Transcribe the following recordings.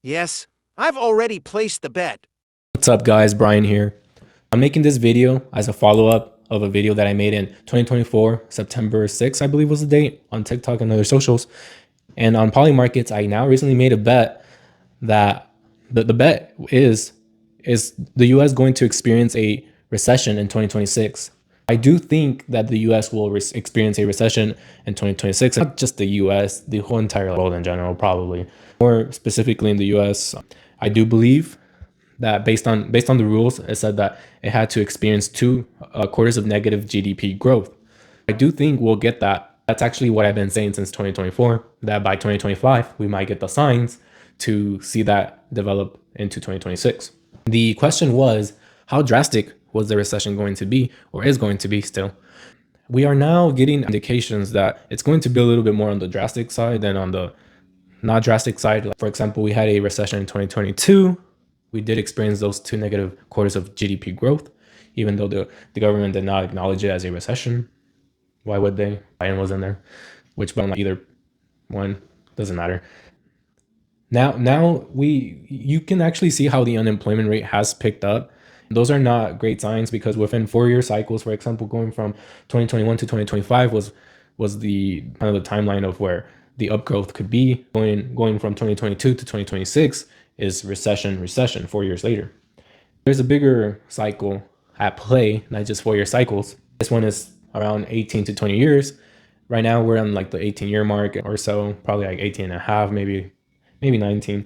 Yes, I've already placed the bet. What's up guys, Brian here. I'm making this video as a follow-up of a video that I made in 2024, September 6th, I believe was the date, on TikTok and other socials. And on Polymarkets, I now recently made a bet that the bet is the US going to experience a recession in 2026. I do think that the US will experience a recession in 2026, not just the US, the whole entire world in general, probably. More specifically in the US, I do believe that based on the rules, it said that it had to experience two quarters of negative GDP growth. I do think we'll get that. That's actually what I've been saying since 2024, that by 2025, we might get the signs to see that develop into 2026. The question was, how drastic was the recession going to be, or is going to be still? We are now getting indications that it's going to be a little bit more on the drastic side than on the not drastic side. Like, for example, we had a recession in 2022. We did experience those two negative quarters of GDP growth, even though the government did not acknowledge it as a recession. Why would they? Biden was in there, which but either one doesn't matter. Now you can actually see how the unemployment rate has picked up. Those are not great signs because within 4-year cycles, for example, going from 2021 to 2025 was the kind of the timeline of where the upgrowth could be. Going from 2022 to 2026 is recession 4 years later. There's a bigger cycle at play, not just 4-year cycles. This one is around 18 to 20 years. Right now we're on like the 18-year mark or so, probably like 18 and a half, maybe 19,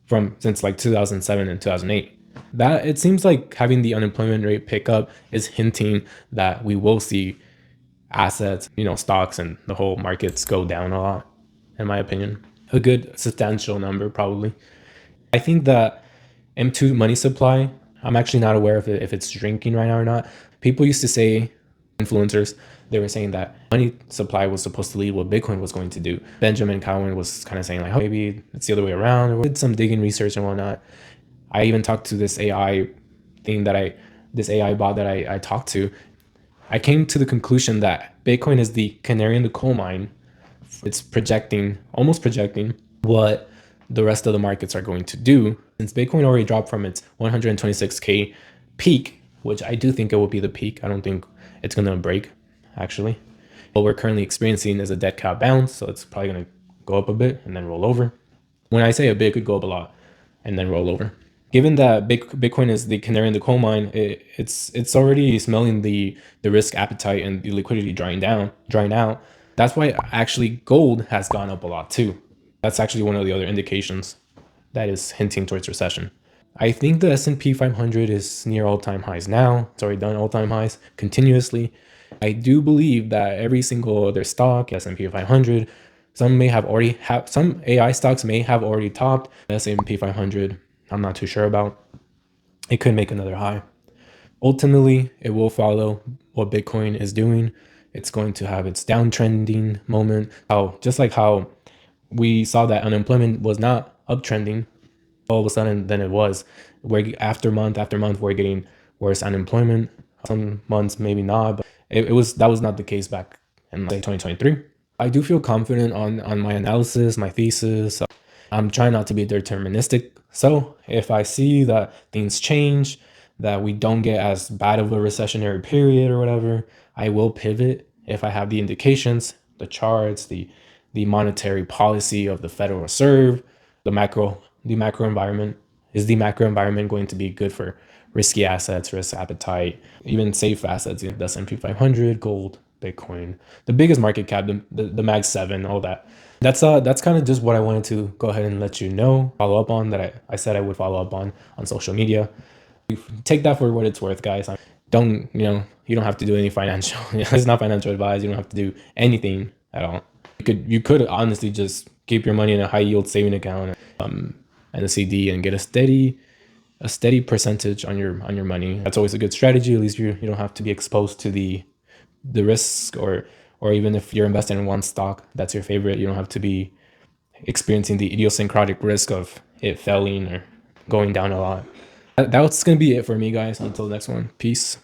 from since like 2007 and 2008. That it seems like having the unemployment rate pick up is hinting that we will see assets, stocks and the whole markets go down a lot, in my opinion. A good substantial number, probably. I think that M2 money supply, I'm actually not aware if it's shrinking right now or not. People used to say, influencers, they were saying that money supply was supposed to lead what Bitcoin was going to do. Benjamin Cowan was kind of saying like, oh, maybe it's the other way around. Or did some digging research and whatnot. I even talked to this this AI bot that I talked to. I came to the conclusion that Bitcoin is the canary in the coal mine. It's almost projecting what the rest of the markets are going to do. Since Bitcoin already dropped from its 126K peak, which I do think it will be the peak. I don't think it's going to break, actually. What we're currently experiencing is a dead cat bounce, so it's probably going to go up a bit and then roll over. When I say a bit, it could go up a lot and then roll over. Given that Bitcoin is the canary in the coal mine, it's already smelling the risk appetite and the liquidity drying out. That's why actually gold has gone up a lot too. That's actually one of the other indications that is hinting towards recession. I think the S&P 500 is near all-time highs now. It's already done all-time highs continuously. I do believe that every single other stock, S&P 500, some AI stocks may have already topped the S&P 500. I'm not too sure about. It could make another high. Ultimately, it will follow what Bitcoin is doing. It's going to have its downtrending moment. Just like how we saw that unemployment was not uptrending all of a sudden than it was. Where after month, we're getting worse unemployment. Some months maybe not, but that was not the case back in say 2023. I do feel confident on my analysis, my thesis. I'm trying not to be deterministic. So if I see that things change, that we don't get as bad of a recessionary period or whatever, I will pivot if I have the indications, the charts, the monetary policy of the Federal Reserve, the macro environment. Is the macro environment going to be good for risky assets, risk appetite, even safe assets, the S&P 500, gold, Bitcoin, the biggest market cap, the Mag 7, all that. That's kind of just what I wanted to go ahead and let you know, follow up on, that I said I would follow up on social media. Take that for what it's worth, guys. Don't, you don't have to do any financial, it's not financial advice. You don't have to do anything at all. You could honestly just keep your money in a high yield saving account, and a CD, and get a steady percentage on your money. That's always a good strategy. At least you don't have to be exposed to the risks, or even if you're investing in one stock that's your favorite, you don't have to be experiencing the idiosyncratic risk of it failing or going down a lot. That's gonna be it for me, guys. Until the next one, peace.